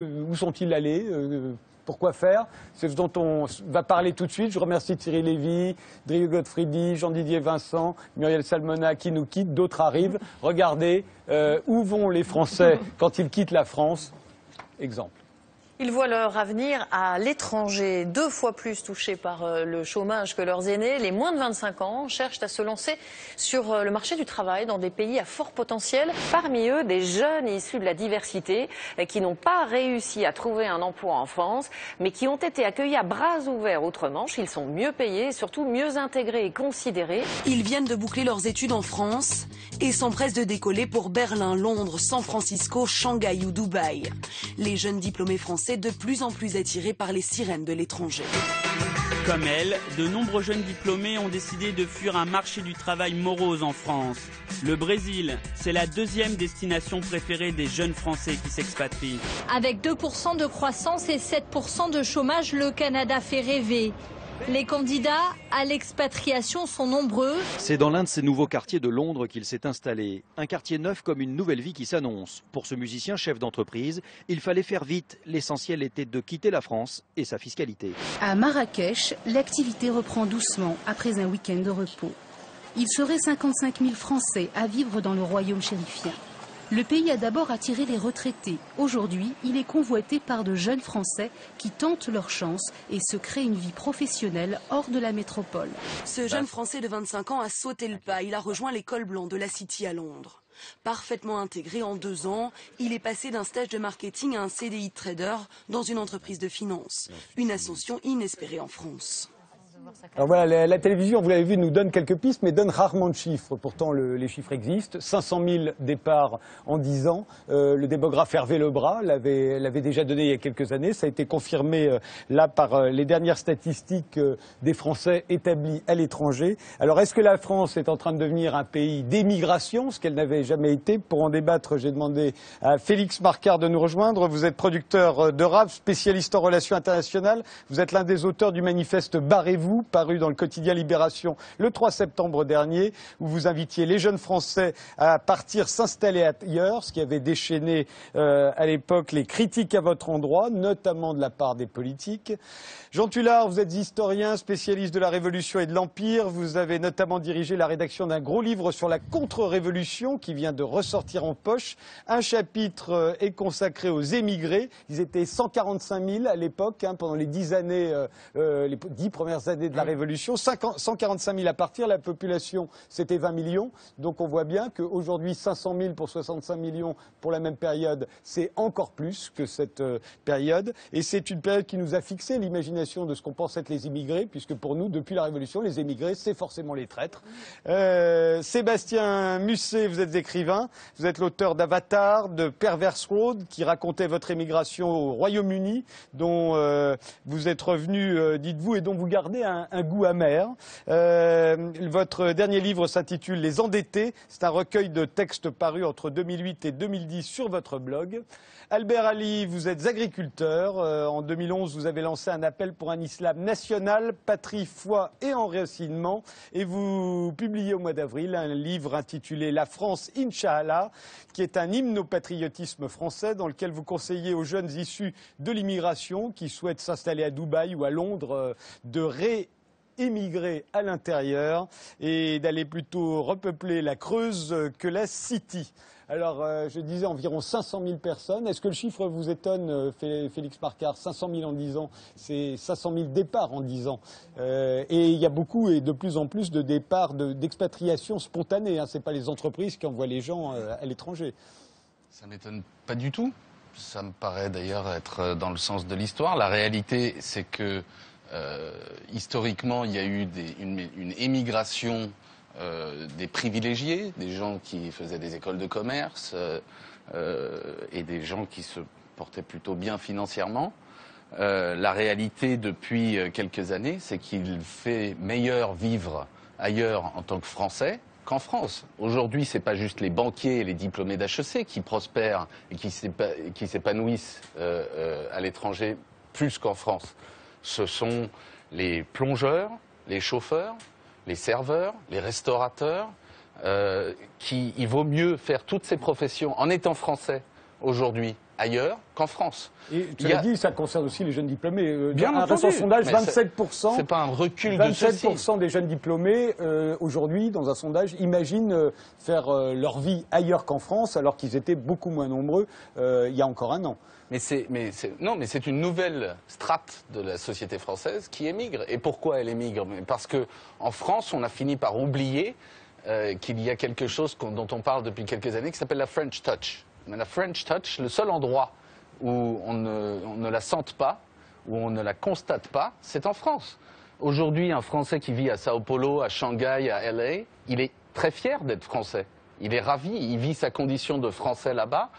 Où sont-ils allés? Pourquoi faire? C'est ce dont on va parler tout de suite. Je remercie Thierry Lévy, Drieux Godfridi, Jean-Didier Vincent, Muriel Salmona qui nous quittent, d'autres arrivent. Regardez, où vont les Français quand ils quittent la France? Exemple. Ils voient leur avenir à l'étranger, 2 fois plus touchés par le chômage que leurs aînés. Les moins de 25 ans cherchent à se lancer sur le marché du travail dans des pays à fort potentiel. Parmi eux, des jeunes issus de la diversité qui n'ont pas réussi à trouver un emploi en France, mais qui ont été accueillis à bras ouverts outre-Manche. Ils sont mieux payés et surtout mieux intégrés et considérés. Ils viennent de boucler leurs études en France et s'empressent de décoller pour Berlin, Londres, San Francisco, Shanghai ou Dubaï. Les jeunes diplômés français de plus en plus attirés par les sirènes de l'étranger. Comme elle, de nombreux jeunes diplômés ont décidé de fuir un marché du travail morose en France. Le Brésil, c'est la 2e destination préférée des jeunes Français qui s'expatrient. Avec 2% de croissance et 7% de chômage, le Canada fait rêver. Les candidats à l'expatriation sont nombreux. C'est dans l'un de ces nouveaux quartiers de Londres qu'il s'est installé. Un quartier neuf comme une nouvelle vie qui s'annonce. Pour ce musicien chef d'entreprise, il fallait faire vite. L'essentiel était de quitter la France et sa fiscalité. À Marrakech, l'activité reprend doucement après un week-end de repos. Il serait 55 000 Français à vivre dans le royaume chérifien. Le pays a d'abord attiré les retraités. Aujourd'hui, il est convoité par de jeunes Français qui tentent leur chance et se créent une vie professionnelle hors de la métropole. Ce jeune Français de 25 ans a sauté le pas. Il a rejoint l'école blanc de la City à Londres. Parfaitement intégré en 2 ans, il est passé d'un stage de marketing à un CDI de trader dans une entreprise de finance. Une ascension inespérée en France. Alors voilà, la télévision, vous l'avez vu, nous donne quelques pistes, mais donne rarement de chiffres. Pourtant, les chiffres existent. 500 000 départs en 10 ans. Le démographe Hervé Lebras l'avait déjà donné il y a quelques années. Ça a été confirmé là par les dernières statistiques des Français établis à l'étranger. Alors, est-ce que la France est en train de devenir un pays d'émigration, ce qu'elle n'avait jamais été? Pour en débattre, j'ai demandé à Félix Marcard de nous rejoindre. Vous êtes producteur de rap, spécialiste en relations internationales. Vous êtes l'un des auteurs du manifeste Barrez-vous, paru dans le quotidien Libération le 3 septembre dernier, où vous invitiez les jeunes Français à partir s'installer ailleurs, ce qui avait déchaîné à l'époque les critiques à votre endroit, notamment de la part des politiques. Jean Tullard, vous êtes historien, spécialiste de la Révolution et de l'Empire. Vous avez notamment dirigé la rédaction d'un gros livre sur la contre-révolution qui vient de ressortir en poche. Un chapitre est consacré aux émigrés. Ils étaient 145 000 à l'époque, pendant les 10 années, les 10 premières années de la Révolution. 145 000 à partir, la population c'était 20 millions. Donc on voit bien qu'aujourd'hui 500 000 pour 65 millions pour la même période, c'est encore plus que cette période. Et c'est une période qui nous a fixé l'imagination de ce qu'on pense être les immigrés, puisque pour nous, depuis la Révolution, les émigrés, c'est forcément les traîtres. Sébastien Musset, vous êtes écrivain, vous êtes l'auteur d'Avatar, de Perverse Road, qui racontait votre émigration au Royaume-Uni, dont vous êtes revenu, dites-vous, et dont vous gardez un goût amer. Votre dernier livre s'intitule Les Endettés. C'est un recueil de textes parus entre 2008 et 2010 sur votre blog. Albert Ali, vous êtes agriculteur. En 2011, vous avez lancé un appel pour un islam national, patrie, foi et enracinement. Et vous publiez au mois d'avril un livre intitulé La France, Inch'Allah, qui est un hymne au patriotisme français dans lequel vous conseillez aux jeunes issus de l'immigration qui souhaitent s'installer à Dubaï ou à Londres de émigrer à l'intérieur et d'aller plutôt repeupler la Creuse que la City. Alors, je disais environ 500 000 personnes. Est-ce que le chiffre vous étonne, Félix Marcard? 500 000 en 10 ans, c'est 500 000 départs en 10 ans. Et il y a beaucoup et de plus en plus de départs d'expatriation spontanée. Ce n'est pas les entreprises qui envoient les gens à l'étranger. Ça ne m'étonne pas du tout. Ça me paraît d'ailleurs être dans le sens de l'histoire. La réalité, c'est que historiquement, il y a eu une émigration des privilégiés, des gens qui faisaient des écoles de commerce et des gens qui se portaient plutôt bien financièrement. La réalité depuis quelques années, c'est qu'il fait meilleur vivre ailleurs en tant que Français qu'en France. Aujourd'hui, ce n'est pas juste les banquiers et les diplômés d'HEC qui prospèrent et qui s'épanouissent à l'étranger plus qu'en France. Ce sont les plongeurs, les chauffeurs, les serveurs, les restaurateurs, il vaut mieux faire toutes ces professions en étant français aujourd'hui ailleurs qu'en France. Et tu l'as dit, ça concerne aussi les jeunes diplômés. Bien un récent sondage, 27%. C'est pas un recul de ceci. 27% des jeunes diplômés, aujourd'hui, dans un sondage, imaginent faire leur vie ailleurs qu'en France, alors qu'ils étaient beaucoup moins nombreux il y a encore un an. Mais c'est une nouvelle strate de la société française qui émigre. Et pourquoi elle émigre? Parce qu'en France, on a fini par oublier qu'il y a quelque chose dont on parle depuis quelques années qui s'appelle la French Touch. Mais la French Touch, le seul endroit où on ne la sente pas, où on ne la constate pas, c'est en France. Aujourd'hui, un Français qui vit à Sao Paulo, à Shanghai, à LA, il est très fier d'être Français. Il est ravi, il vit sa condition de Français là-bas.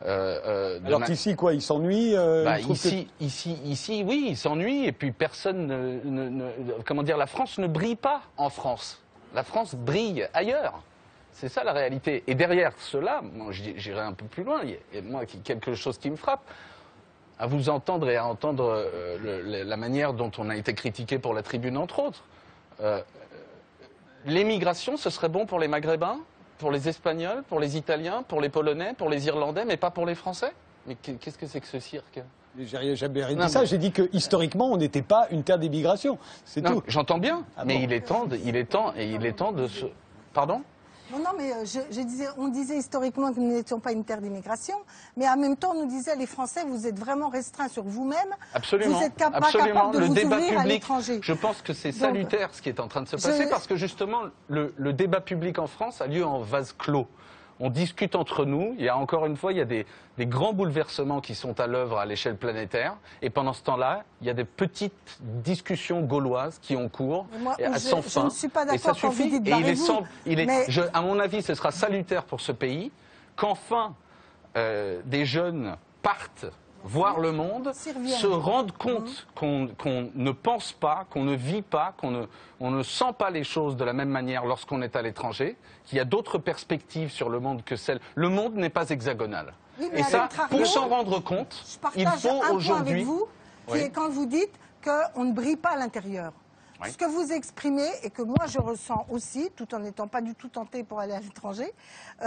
Alors qu'ici, quoi, il s'ennuie ici, oui, il s'ennuie, et puis personne comment dire, la France ne brille pas en France. La France brille ailleurs. C'est ça la réalité. Et derrière cela, j'irai un peu plus loin, il y a moi quelque chose qui me frappe, à vous entendre et à entendre la manière dont on a été critiqué pour la tribune, entre autres. L'émigration, ce serait bon pour les Maghrébins, pour les Espagnols, pour les Italiens, pour les Polonais, pour les Irlandais, mais pas pour les Français? Mais qu'est-ce que c'est que ce cirque? J'ai jamais rien dit ça. J'ai dit que historiquement, on n'était pas une terre d'immigration. C'est tout. J'entends bien, mais bon. il est temps de se. Pardon? Non, mais on disait historiquement que nous n'étions pas une terre d'immigration, mais en même temps, on nous disait, les Français, vous êtes vraiment restreints sur vous-même. Absolument. Vous n'êtes pas capable de vous ouvrir à l'étranger. Je pense que c'est salutaire ce qui est en train de se passer, parce que justement, le débat public en France a lieu en vase clos. On discute entre nous, il y a encore une fois, il y a des grands bouleversements qui sont à l'œuvre à l'échelle planétaire, et pendant ce temps-là, il y a des petites discussions gauloises qui ont cours, sans fin. Je ne suis pas d'accord quand vous dites à mon avis, ce sera salutaire pour ce pays qu'enfin des jeunes partent voir le monde, se rendent compte qu'on ne pense pas, qu'on ne vit pas, on ne sent pas les choses de la même manière lorsqu'on est à l'étranger, qu'il y a d'autres perspectives sur le monde que celles. Le monde n'est pas hexagonal. Oui, et ça, pour s'en rendre compte, il faut aujourd'hui. Avec vous, qui est quand vous dites qu'on ne brille pas à l'intérieur. Oui. Ce que vous exprimez et que moi je ressens aussi, tout en n'étant pas du tout tentée pour aller à l'étranger,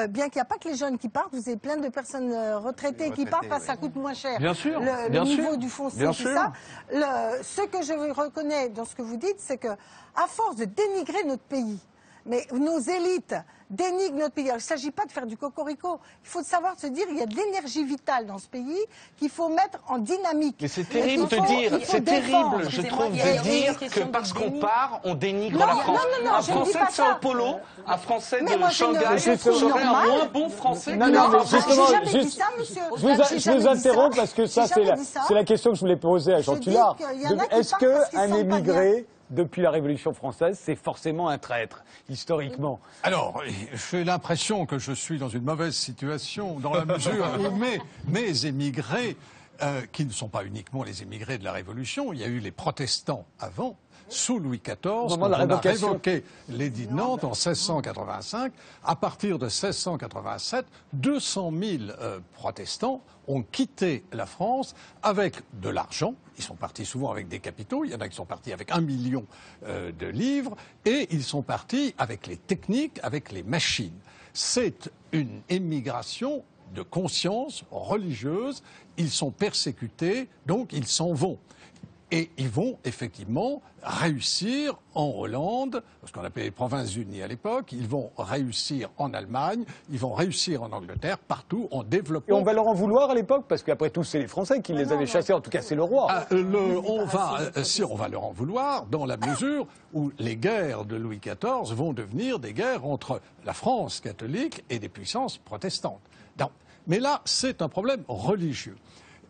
bien qu'il n'y a pas que les jeunes qui partent, vous avez plein de personnes retraitées qui partent parce que ça coûte moins cher. Bien sûr, le niveau du foncier, tout ça. Ce que je reconnais dans ce que vous dites, c'est que à force de dénigrer notre pays, mais nos élites dénigrent notre pays. Alors, il ne s'agit pas de faire du cocorico. Il faut savoir se dire qu'il y a de l'énergie vitale dans ce pays qu'il faut mettre en dynamique. Mais c'est terrible de dire, c'est terrible, je trouve, de dire que parce qu'on part, on dénigre la France. Un Français de Sao Paulo, un Français de Shanghai, serait un moins bon Français. Non, mais justement, je vous interromps parce que ça, c'est la question que je voulais poser à Jean Tullard. Est-ce qu'un émigré, depuis la Révolution française, c'est forcément un traître, historiquement? Alors, j'ai l'impression que je suis dans une mauvaise situation, dans la mesure où mes émigrés, qui ne sont pas uniquement les émigrés de la Révolution, il y a eu les protestants avant, sous Louis XIV, quand on a révoqué l'édit de Nantes en 1685. À partir de 1687, 200 000 protestants ont quitté la France avec de l'argent. Ils sont partis souvent avec des capitaux. Il y en a qui sont partis avec 1 million de livres. Et ils sont partis avec les techniques, avec les machines. C'est une émigration de conscience religieuse. Ils sont persécutés, donc ils s'en vont. Et ils vont effectivement réussir en Hollande, ce qu'on appelait les Provinces-Unies à l'époque, ils vont réussir en Allemagne, ils vont réussir en Angleterre, partout en développant. Et on va leur en vouloir à l'époque, parce qu'après tout, c'est les Français qui les avaient chassés, en tout cas c'est le roi. On va leur en vouloir dans la mesure où les guerres de Louis XIV vont devenir des guerres entre la France catholique et des puissances protestantes. Donc, mais là, c'est un problème religieux.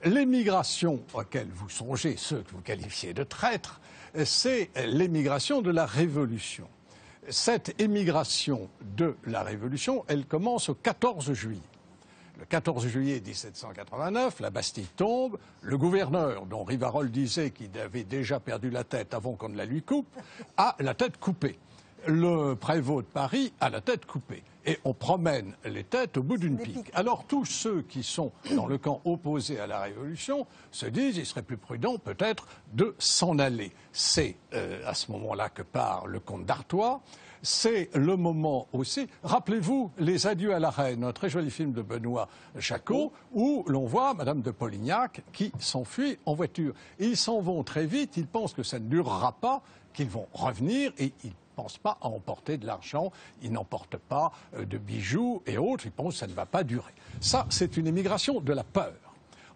L'émigration auquel vous songez, ceux que vous qualifiez de traîtres, c'est l'émigration de la Révolution. Cette émigration de la Révolution, elle commence au 14 juillet. Le 14 juillet 1789, la Bastille tombe, le gouverneur, dont Rivarol disait qu'il avait déjà perdu la tête avant qu'on ne la lui coupe, a la tête coupée. le prévôt de Paris a la tête coupée. Et on promène les têtes au bout d'une pique. Alors tous ceux qui sont dans le camp opposé à la Révolution se disent il serait plus prudent peut-être de s'en aller. C'est à ce moment-là que part le comte d'Artois. C'est le moment aussi, rappelez-vous, Les Adieux à la Reine, un très joli film de Benoît Jacquot, où l'on voit Madame de Polignac qui s'enfuit en voiture. Et ils s'en vont très vite, ils pensent que ça ne durera pas, qu'ils vont revenir et ils ne pensent pas à emporter de l'argent, ils n'emportent pas de bijoux et autres, ils pensent que ça ne va pas durer. Ça, c'est une émigration de la peur.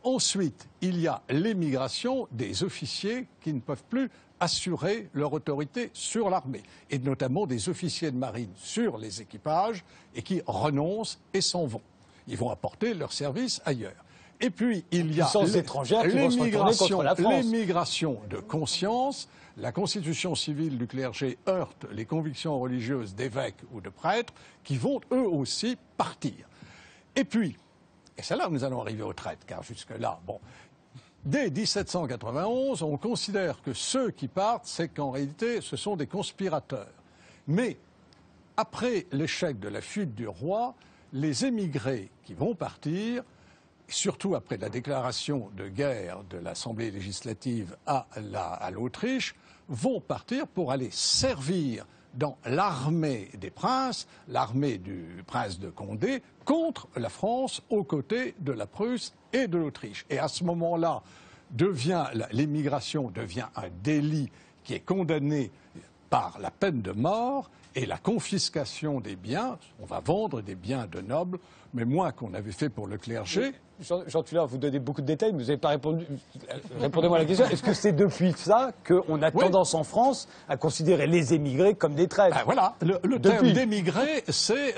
Ensuite, il y a l'émigration des officiers qui ne peuvent plus assurer leur autorité sur l'armée, et notamment des officiers de marine sur les équipages, et qui renoncent et s'en vont. Ils vont apporter leur service ailleurs. Et puis, il y a l'émigration de conscience. La constitution civile du clergé heurte les convictions religieuses d'évêques ou de prêtres qui vont eux aussi partir. Et puis, et c'est là où nous allons arriver aux traites, car jusque-là, bon, dès 1791, on considère que ceux qui partent, c'est qu'en réalité, ce sont des conspirateurs. Mais, après l'échec de la fuite du roi, les émigrés qui vont partir, surtout après la déclaration de guerre de l'Assemblée législative à l'Autriche, vont partir pour aller servir dans l'armée des princes, l'armée du prince de Condé, contre la France, aux côtés de la Prusse et de l'Autriche. Et à ce moment-là, l'émigration devient un délit qui est condamné par la peine de mort et la confiscation des biens. On va vendre des biens de nobles, mais moins qu'on avait fait pour le clergé. Jean Tullard, vous donnez beaucoup de détails, mais vous n'avez pas répondu. Répondez-moi à la question. Est-ce que c'est depuis ça qu'on a tendance en France à considérer les émigrés comme des traîtres? Voilà, le terme d'émigré, c'est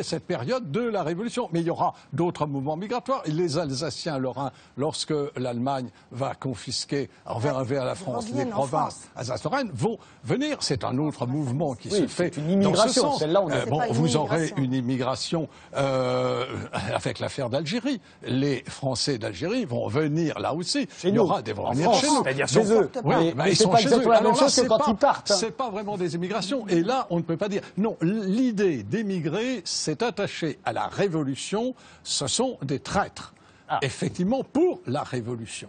cette période de la Révolution. Mais il y aura d'autres mouvements migratoires. Et les Alsaciens lorrains, lorsque l'Allemagne va confisquer envers la France les provinces alsaciennes, vont venir. C'est un autre mouvement qui se fait une immigration. dans ce sens. Celle-là, vous aurez une immigration avec l'affaire d'Algérie. Les Français d'Algérie vont venir là aussi. Il y aura des vont venir chez nous. C'est-à-dire chez eux. Oui, mais c'est pas exactement la même chose que quand ils partent. C'est pas vraiment des immigrations. Et là, on ne peut pas dire. Non, l'idée d'émigrer s'est attachée à la Révolution. Ce sont des traîtres. Effectivement, pour la Révolution.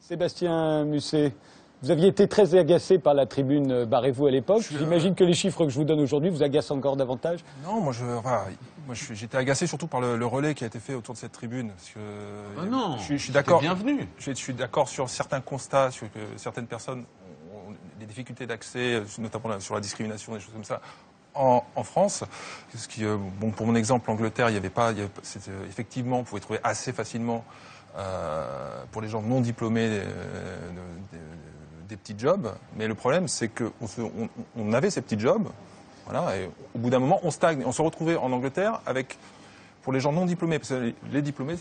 Sébastien Musset, vous aviez été très agacé par la tribune Barrez-vous à l'époque. J'imagine que les chiffres que je vous donne aujourd'hui vous agacent encore davantage. Non, moi j'étais agacé surtout par le relais qui a été fait autour de cette tribune. Parce que, non, je suis d'accord. Bienvenue. Je suis d'accord sur certains constats, sur que certaines personnes ont des difficultés d'accès, notamment sur la discrimination, des choses comme ça. En France, ce qui, bon, pour mon exemple, l'Angleterre, il y avait pas, effectivement, on pouvait trouver assez facilement pour les gens non diplômés des petits jobs, mais le problème, c'est qu'on avait ces petits jobs, voilà, et au bout d'un moment, on stagne. On se retrouvait en Angleterre avec, pour les gens non diplômés, parce que les diplômés,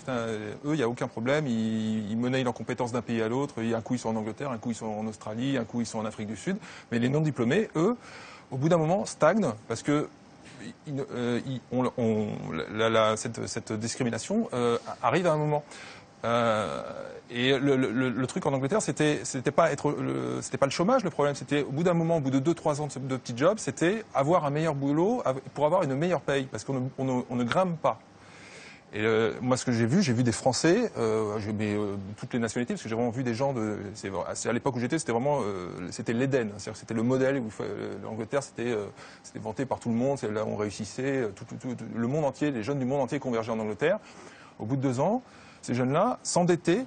eux, il n'y a aucun problème, ils monnaient leurs compétences d'un pays à l'autre, un coup ils sont en Angleterre, un coup ils sont en Australie, un coup ils sont en Afrique du Sud, mais les non diplômés, eux, au bout d'un moment, stagnent, parce que cette discrimination arrive à un moment. Et le truc en Angleterre, c'était pas le chômage le problème, c'était au bout d'un moment, au bout de 2-3 ans de petits jobs, c'était avoir un meilleur boulot pour avoir une meilleure paye, parce qu'on ne grimpe pas. Et moi, ce que j'ai vu des Français, toutes les nationalités, parce que j'ai vraiment vu des gens à l'époque où j'étais, c'était vraiment, c'était l'Éden, c'est-à-dire que c'était le modèle où l'Angleterre, c'était vanté par tout le monde, c'est là où on réussissait, le monde entier, les jeunes du monde entier convergeaient en Angleterre. Au bout de 2 ans, ces jeunes-là s'endettaient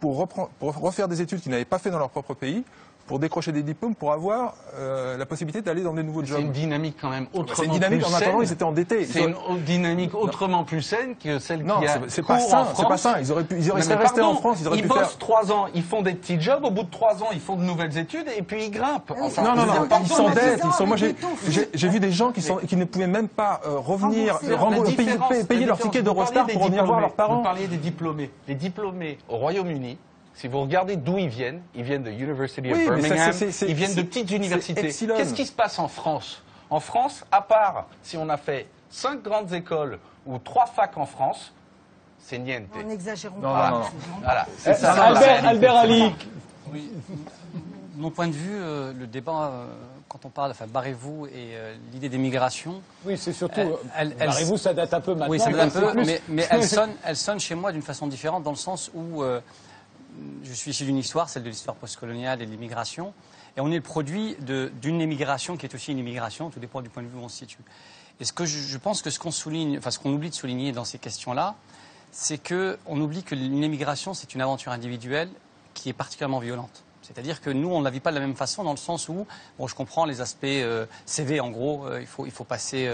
pour refaire des études qu'ils n'avaient pas fait dans leur propre pays, pour décrocher des diplômes, pour avoir la possibilité d'aller dans des nouveaux jobs. C'est une dynamique quand même autrement plus saine. En attendant, ils étaient endettés. C'est une dynamique autrement plus saine que celle qui a c'est pas sain. C'est pas sain. Ils auraient resté en France. Ils bossent 3 ans, ils font des petits jobs. Au bout de 3 ans, ils font de nouvelles études et puis ils grimpent. Enfin, non. Ils s'endettent. Moi, j'ai vu des gens qui ne pouvaient même pas revenir, payer leur ticket d'Eurostar pour revenir voir leurs parents. Vous parliez des diplômés. Les diplômés au Royaume-Uni. Si vous regardez d'où ils viennent de University of Birmingham, ils viennent de petites universités. Qu'est-ce qui se passe en France? En France, à part si on a fait 5 grandes écoles ou 3 facs en France, c'est niente. N'exagérons pas. Non. Voilà, c'est ça. Albert Ali. Oui. Mon point de vue, le débat quand on parle, enfin, barrez-vous et l'idée d'émigration... Oui, c'est surtout... barrez-vous, ça date un peu maintenant. Oui, ça date un peu, mais elle sonne chez moi d'une façon différente, dans le sens où je suis issu d'une histoire, celle de l'histoire postcoloniale et de l'immigration, et on est le produit d'une émigration qui est aussi une immigration, tout dépend du point de vue où on se situe. Et je pense que ce qu'on oublie de souligner dans ces questions-là, c'est qu'on oublie que l'immigration, c'est une aventure individuelle qui est particulièrement violente. C'est-à-dire que nous, on ne la vit pas de la même façon, dans le sens où, bon, je comprends les aspects CV, en gros, il faut passer,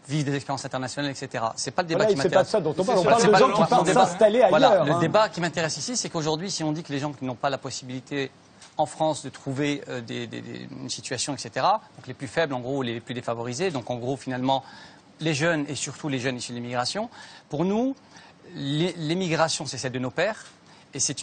vivre des expériences internationales, etc. C'est pas le débat qui m'intéresse. C'est pas de ça dont on parle. On parle de gens qui partent s'installer ailleurs. Voilà, le débat qui m'intéresse ici, c'est qu'aujourd'hui, si on dit que les gens qui n'ont pas la possibilité en France de trouver une situation, etc., donc les plus faibles, en gros, les plus défavorisés, donc en gros, finalement, les jeunes et surtout les jeunes issus de l'immigration, pour nous, l'immigration, c'est celle de nos pères, et c'est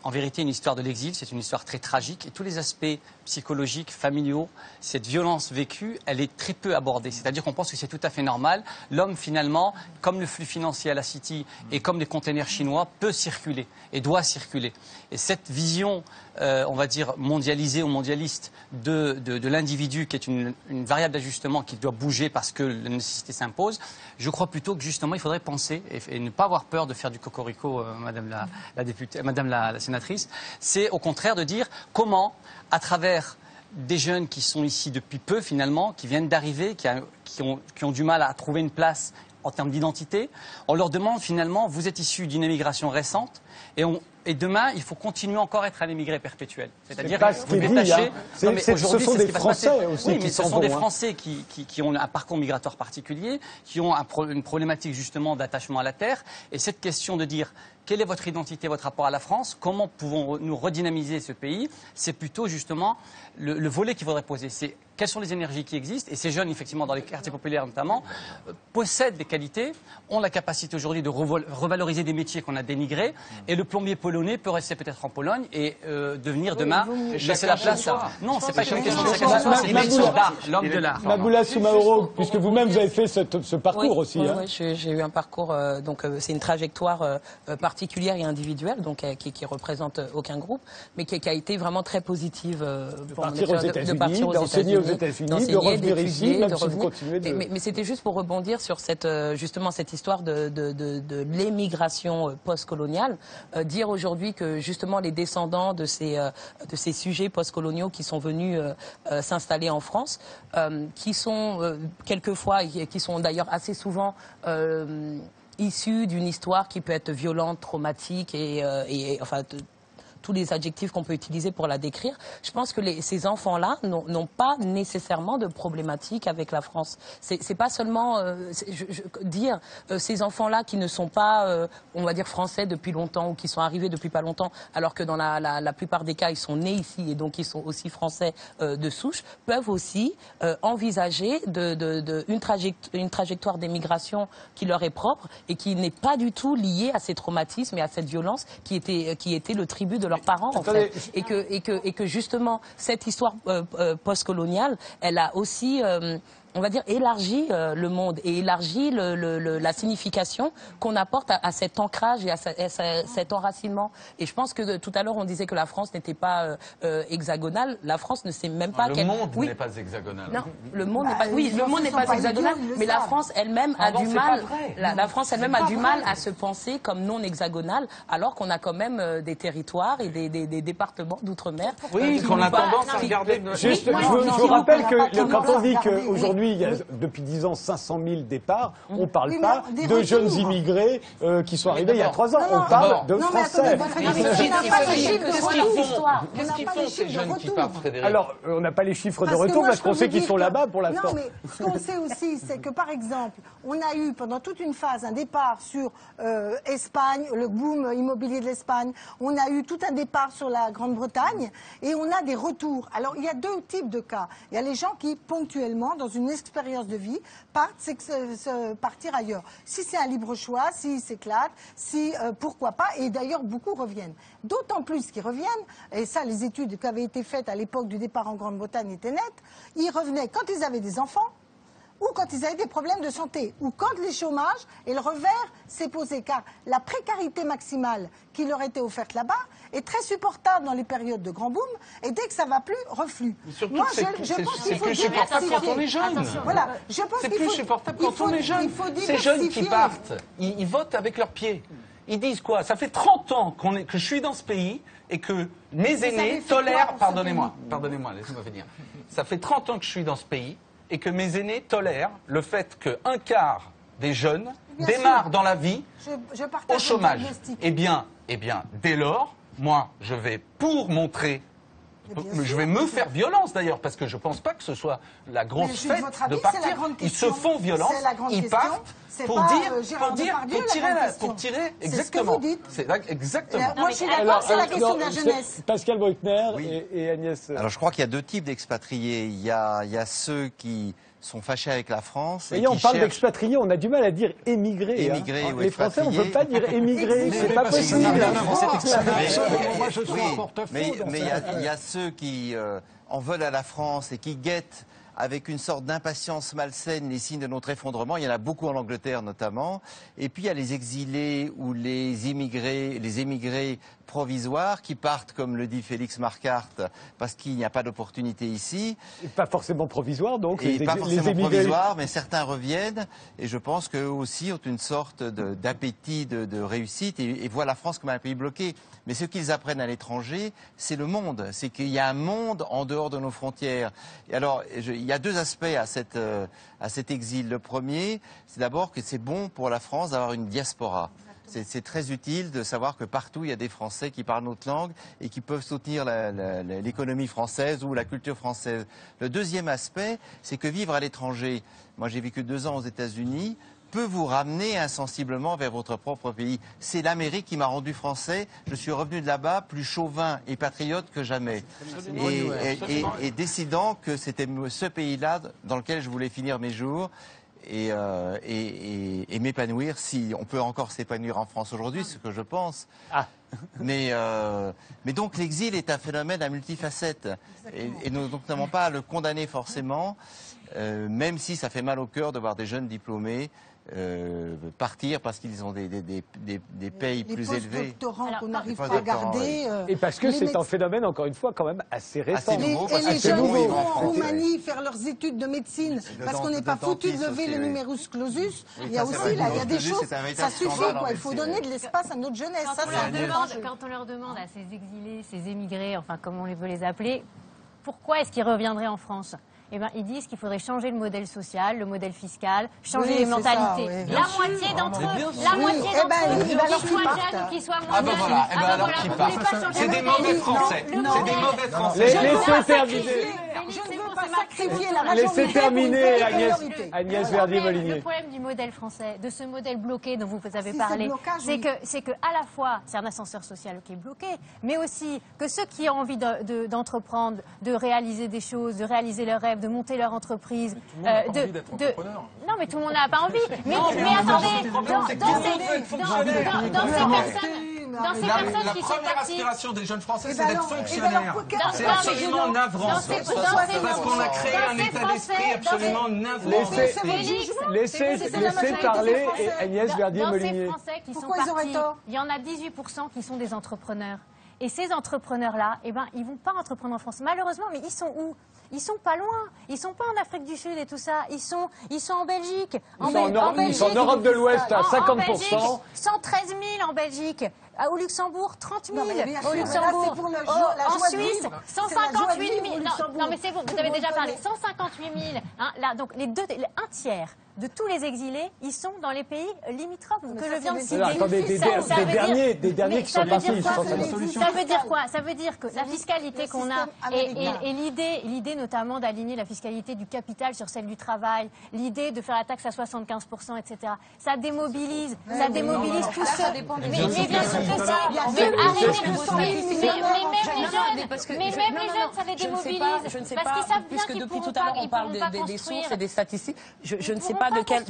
en vérité une histoire de l'exil, c'est une histoire très tragique, et tous les aspects psychologiques, familiaux, cette violence vécue, elle est très peu abordée. C'est-à-dire qu'on pense que c'est tout à fait normal. L'homme, finalement, comme le flux financier à la City et comme les containers chinois, peut circuler et doit circuler. Et cette vision, on va dire, mondialisée ou mondialiste de l'individu, qui est une variable d'ajustement qui doit bouger parce que la nécessité s'impose, je crois plutôt que justement, il faudrait penser et ne pas avoir peur de faire du cocorico, Madame la députée, Madame la sénatrice, c'est au contraire de dire comment, à travers des jeunes qui sont ici depuis peu finalement, qui viennent d'arriver, qui ont du mal à trouver une place en termes d'identité, on leur demande finalement, vous êtes issus d'une émigration récente et demain, il faut continuer encore à être un émigré perpétuel. C'est-à-dire vous détachez. Ce sont des Français aussi qui s'en vont. Ce sont des Français qui ont un parcours migratoire particulier, qui ont une problématique justement d'attachement à la terre. Et cette question de dire quelle est votre identité, votre rapport à la France, comment pouvons-nous redynamiser ce pays, c'est plutôt justement le volet qu'il faudrait poser. C'est quelles sont les énergies qui existent. Et ces jeunes, effectivement, dans les quartiers populaires notamment, possèdent des qualités, ont la capacité aujourd'hui de revaloriser des métiers qu'on a dénigrés. Et le plombier polonais peut rester peut-être en Pologne et devenir demain, laisser la place à... Non, c'est pas une question de ségrégation, c'est une question d'art, l'homme de l'art. Maboula Soumaoro, puisque vous-même vous avez fait ce parcours aussi. Oui, j'ai eu un parcours, donc c'est une trajectoire particulière et individuelle, donc qui représente aucun groupe, mais qui a été vraiment très positive pour partir aux États-Unis, d'enseigner aux États-Unis, de revenir ici, même si vous continuez de... Mais c'était juste pour rebondir sur justement cette histoire de l'émigration postcoloniale, dire aujourd'hui que justement les descendants de ces sujets postcoloniaux qui sont venus s'installer en France, qui sont quelquefois, qui sont d'ailleurs assez souvent issus d'une histoire qui peut être violente, traumatique et enfin tous les adjectifs qu'on peut utiliser pour la décrire. Je pense que ces enfants-là n'ont pas nécessairement de problématique avec la France. C'est pas seulement dire ces enfants-là qui ne sont pas, on va dire, français depuis longtemps ou qui sont arrivés depuis pas longtemps, alors que dans la plupart des cas, ils sont nés ici et donc ils sont aussi français de souche, peuvent aussi envisager une trajectoire d'émigration qui leur est propre et qui n'est pas du tout liée à ces traumatismes et à cette violence qui était le tribut de leurs parents, en fait. Et que justement, cette histoire postcoloniale, elle a aussi... on va dire, élargi le monde et élargi la signification qu'on apporte à cet ancrage et à cet enracinement. Et je pense que tout à l'heure, on disait que la France n'était pas hexagonale. La France ne sait même pas... Le monde n'est pas hexagonal. Non, le monde n'est pas... Oui, le monde n'est pas hexagonal, mais la France elle-même a du mal... La France elle-même a du mal à se penser comme non hexagonale, alors qu'on a quand même des territoires et des départements d'outre-mer. Oui, qu'on a tendance à regarder... Je vous rappelle que quand on dit qu'aujourd'hui, il y a depuis 10 ans 500 000 départs, on ne parle pas de jeunes immigrés qui sont arrivés il y a 3 ans, on parle de Français. Qu'est-ce qu'ils font ces jeunes qui partent, Frédéric? Alors, on n'a pas les chiffres de retour parce qu'on sait qu'ils sont là-bas pour l'instant. Non, mais ce qu'on sait aussi, c'est que par exemple, on a eu pendant toute une phase un départ sur Espagne, le boom immobilier de l'Espagne, on a eu tout un départ sur la Grande-Bretagne et on a des retours. Alors, il y a deux types de cas. Il y a les gens qui, ponctuellement, dans une expérience de vie, partir ailleurs. Si c'est un libre choix, s'ils s'éclatent, pourquoi pas, et d'ailleurs beaucoup reviennent. D'autant plus qu'ils reviennent, et ça les études qui avaient été faites à l'époque du départ en Grande-Bretagne étaient nettes, ils revenaient quand ils avaient des enfants, ou quand ils avaient des problèmes de santé, ou quand les chômages et le revers s'est posé, car la précarité maximale qui leur était offerte là-bas est très supportable dans les périodes de grand boom, et dès que ça va plus, reflux. Surtout, Moi, c'est plus supportable quand on est jeune. Voilà, je pense C'est qu'il plus faut- supportable il quand faut- on est jeune. il faut Ces jeunes qui diversifier. partent, ils votent avec leurs pieds. Ils disent quoi? Ça fait 30 ans que je suis dans ce pays et que mes aînés tolèrent... Pardonnez-moi, laissez-moi finir. Ça fait 30 ans que je suis dans ce pays et que mes aînés tolèrent le fait qu'un quart des jeunes Bien démarrent sûr. dans la vie je partage au chômage. le diagnostic. Eh bien, dès lors, moi, je vais pour montrer... Je vais me faire violence d'ailleurs, parce que je ne pense pas que ce soit la grosse Mais je suis fête de votre avis, de c'est la partir. grande Ils se question. font violence, C'est la grande ils question. partent C'est pour pas, dire, Gérard Depardieu, la grande question. pour tirer, C'est ce que exactement. vous dites. C'est exactement. Moi, je suis d'accord, c'est la question de la jeunesse. Pascal Bruckner Oui. et Agnès. Alors je crois qu'il y a deux types d'expatriés. Il y a ceux qui sont fâchés avec la France. Voyez, on parle d'expatriés, on a du mal à dire émigrés. Émigrés ou Les Français, on ne expatriés. peut pas dire émigrés, c'est pas possible. Moi, je suis Oui, en porte-à-faux mais dans il cette y a ceux qui en veulent à la France et qui guettent avec une sorte d'impatience malsaine les signes de notre effondrement. Il y en a beaucoup en Angleterre notamment. Et puis il y a les exilés ou les émigrés provisoires qui partent, comme le dit Félix Marquardt, parce qu'il n'y a pas d'opportunité ici. Et pas forcément provisoire, donc. Et pas forcément émigrés. provisoire, mais certains reviennent. Et je pense qu'eux aussi ont une sorte d'appétit de réussite et voient la France comme un pays bloqué. Mais ce qu'ils apprennent à l'étranger, c'est le monde. C'est qu'il y a un monde en dehors de nos frontières. Et alors, il y a deux aspects à cet exil. Le premier, c'est d'abord que c'est bon pour la France d'avoir une diaspora. C'est très utile de savoir que partout, il y a des Français qui parlent notre langue et qui peuvent soutenir l'économie française ou la culture française. Le deuxième aspect, c'est que vivre à l'étranger, moi j'ai vécu 2 ans aux États-Unis, peut vous ramener insensiblement vers votre propre pays. C'est l'Amérique qui m'a rendu français. Je suis revenu de là-bas plus chauvin et patriote que jamais. Et décidant que c'était ce pays-là dans lequel je voulais finir mes jours. Et m'épanouir, si on peut encore s'épanouir en France aujourd'hui, ce que je pense. Mais donc l'exil est un phénomène à multifacettes. Et nous n'avons pas à le condamner forcément, même si ça fait mal au cœur de voir des jeunes diplômés partir parce qu'ils ont des payes plus élevés. Les doctorants qu'on n'arrive Les pas à garder. Et parce que c'est un phénomène, encore une fois, quand même assez récent. Assez nouveau, Et les jeunes nouveau. qui vont en Roumanie faire leurs études de médecine parce qu'on n'est pas foutu de lever le numerus clausus. Il y a aussi, là, il y a des choses, ça suffit, quoi. Il faut donner de l'espace à notre jeunesse. Ça, Quand on leur demande à ces exilés, ces émigrés, enfin, comme on les veut les appeler, pourquoi est-ce qu'ils reviendraient en France ? Eh ben, ils disent qu'il faudrait changer le modèle social, le modèle fiscal, changer les mentalités. La moitié d'entre eux, qu'ils soient jeunes ou qu'ils soient moins jeunes. Voilà, alors qui partent. C'est des mauvais Français. C'est des mauvais Français. Laissez terminer. Je ne veux pas sacrifier la majorité. Laissez terminer, minorité. Agnès Verdier-Molinier. Le problème du modèle français, de ce modèle bloqué dont vous avez Si, parlé, c'est c'est que à la fois c'est un ascenseur social qui est bloqué, mais aussi que ceux qui ont envie d'entreprendre, de réaliser des choses, de réaliser leurs rêves, de monter leur entreprise, non mais tout le monde n'a pas envie. Mais attendez, dans ces personnes La qui sont première parties. aspiration des jeunes Français, c'est d'être fonctionnaire. C'est absolument navrant. Parce qu'on a créé un état d'esprit absolument navrant. Laissez parler Agnès Verdier-Molinier. Dans ces Français qui sont Pourquoi ils auraient partis, tort il y en a 18% qui sont des entrepreneurs. Et ces entrepreneurs-là, eh ben, ils vont pas entreprendre en France. Malheureusement, mais ils sont où? Ils sont pas loin. Ils sont pas en Afrique du Sud et tout ça. Ils sont en Belgique. Ils sont en Europe de l'Ouest à 50%. 113 000 en Belgique. Au Luxembourg, 30 000. Non, mais bien sûr, Au mais là, Luxembourg. c'est pour la joie En de Suisse, vivre. 158 000. au Luxembourg. Non, mais c'est bon, vous avez déjà parlé. 158 000. Hein, là, donc, un tiers de tous les exilés, ils sont dans les pays limitrophes que je viens de citer. Attendez, des derniers qui sont partis. Ça veut dire quoi? Ça veut dire que la fiscalité qu'on a et l'idée notamment d'aligner la fiscalité du capital sur celle du travail, l'idée de faire la taxe à 75%, etc. Ça démobilise tous ceux. Mais bien sûr que ça. Mais même les jeunes, ça les démobilise. Je ne sais parce pas, qu'ils savent bien puisque qu'ils depuis pourront tout à l'heure pas, on parle des sources et des statistiques, je ne sais pas de quels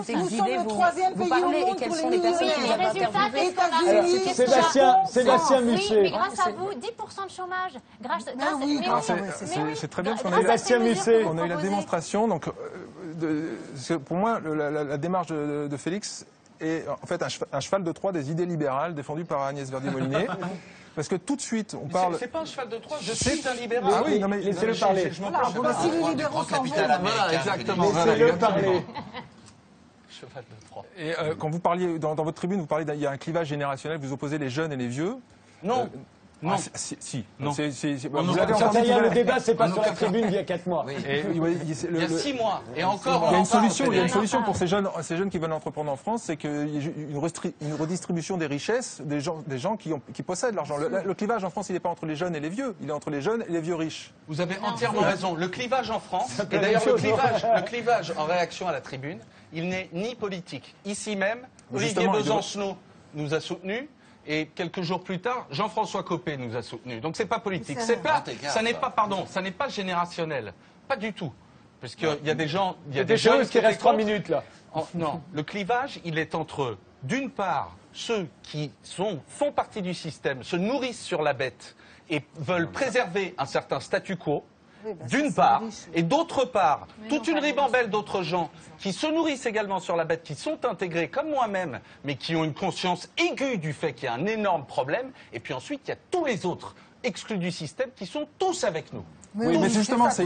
exilés vous parlez et quelles sont les personnes que vous avez interviewées. Sébastien Musset. Mais grâce à vous, 10% de chômage. C'est très bien parce qu'on a eu la démonstration. Donc, pour moi, la démarche de Félix est en fait un cheval de Troie des idées libérales défendues par Agnès Verdier-Molinier. Parce que tout de suite, on parle... C'est pas un cheval de Troie, je suis un libéral. Ah oui, non mais laissez-le parler. Je m'en plains. Si les libéraux s'en vont. Voilà, exactement. Laissez-le parler. Cheval de Troie. Et quand vous parliez, dans votre tribune, vous parlez il y a un clivage générationnel, vous opposez les jeunes et les vieux. Non. Non. Ah, si. Non. Vous non, l'avez Ça entendu y est, tout à le l'heure. débat, c'est pas sur la tribune il y a 4 mois. Et, Il y a 6 mois. Et encore, il y a on une en parle. solution, il y a une solution pour ces jeunes qui veulent entreprendre en France, c'est qu'il y ait une redistribution des richesses des gens qui possèdent l'argent. Le clivage en France, il n'est pas entre les jeunes et les vieux, il est entre les jeunes et les vieux riches. Vous avez entièrement raison. Le clivage en France, et la d'ailleurs même le clivage en réaction à la tribune, il n'est ni politique. Ici même, Olivier Justement, Besancenot nous a soutenus. Et quelques jours plus tard, Jean-François Copé nous a soutenus. Donc c'est pas politique. Ça n'est pas générationnel. Pas du tout. Parce qu'il y a des gens, il y a des jeunes qui restent 3 minutes là. Non, le clivage, il est entre, d'une part, ceux qui font partie du système, se nourrissent sur la bête et veulent préserver un certain statu quo, d'une part, et d'autre part, toute une ribambelle d'autres gens qui se nourrissent également sur la bête, qui sont intégrés comme moi-même, mais qui ont une conscience aiguë du fait qu'il y a un énorme problème, et puis ensuite il y a tous les autres exclus du système qui sont tous avec nous. Oui, mais justement, c'est...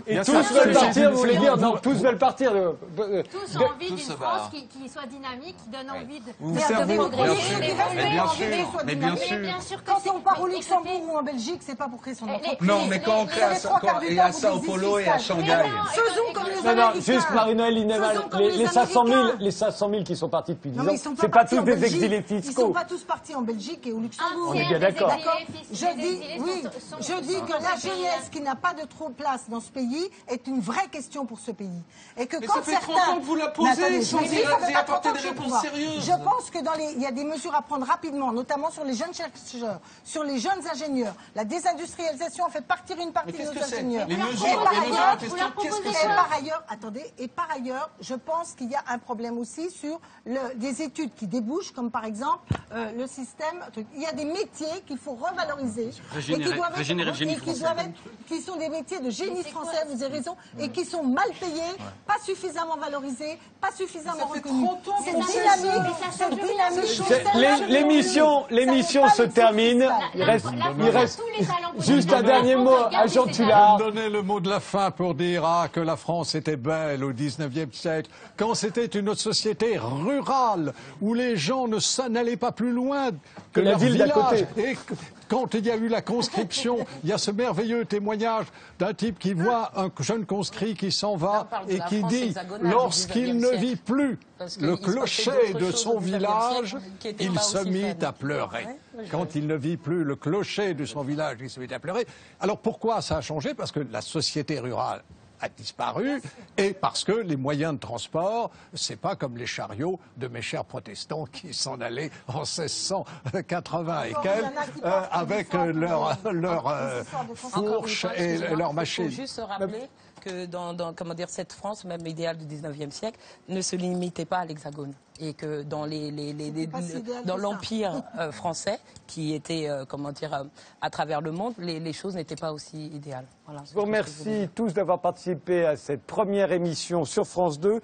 Et tous veulent partir, vous voulez dire? Non, tous veulent partir. Tous ont envie d'une France qui soit dynamique, qui donne envie de progresser. Mais bien sûr, quand on part au Luxembourg ou en Belgique, c'est pas pour créer son entreprise. Non, mais quand on crée à Sao Paulo et à Shanghai. Faisons comme les Non, Américains. juste Marie-Noël Linéval, les 500 000 qui sont partis depuis 10 ans, c'est pas tous des exilés fiscaux. Ils sont pas tous partis en Belgique et au Luxembourg. On est bien d'accord. Je dis que la jeunesse qui n'a pas de trop place dans ce pays est une vraie question pour ce pays. Et que mais quand ça fait 30 ans que vous la posez sans y apporter des réponses sérieuses. Je pense que il y a des mesures à prendre rapidement, notamment sur les jeunes chercheurs, sur les jeunes ingénieurs. La désindustrialisation a fait partir une partie de nos ingénieurs. Les mesures en question, qu'est-ce que c'est? Et par ailleurs, je pense qu'il y a un problème aussi sur des études qui débouchent, comme par exemple le système. Il y a des métiers qu'il faut revaloriser qui sont des métiers de génie français, vous avez raison, et qui sont mal payés, pas suffisamment valorisés, pas suffisamment reconnus. C'est dynamique. L'émission se termine. Il reste juste un dernier mot à Jean Tullard. Donner le mot de la fin pour dire que la France était belle au 19e siècle, quand c'était une société rurale où les gens n'allaient pas plus loin que la leur ville d'à village. côté. Et quand il y a eu la conscription, il y a ce merveilleux témoignage d'un type qui voit un jeune conscrit qui s'en va et qui dit, lorsqu'il ne vit plus le clocher de son village, il se mit à pleurer. Quand il ne vit plus le clocher de son village, il se mit à pleurer. Alors pourquoi ça a changé? Parce que la société rurale a disparu et parce que les moyens de transport, c'est pas comme les chariots de mes chers protestants qui s'en allaient en 1680 et quelques avec leur fourche et leur machine. Il faut juste se rappeler que dans cette France, même idéale du 19e siècle, ne se limitait pas à l'Hexagone. Et que dans l'Empire français, qui était, à travers le monde, les choses n'étaient pas aussi idéales. Voilà, Je vous remercie tous d'avoir participé à cette première émission sur France 2.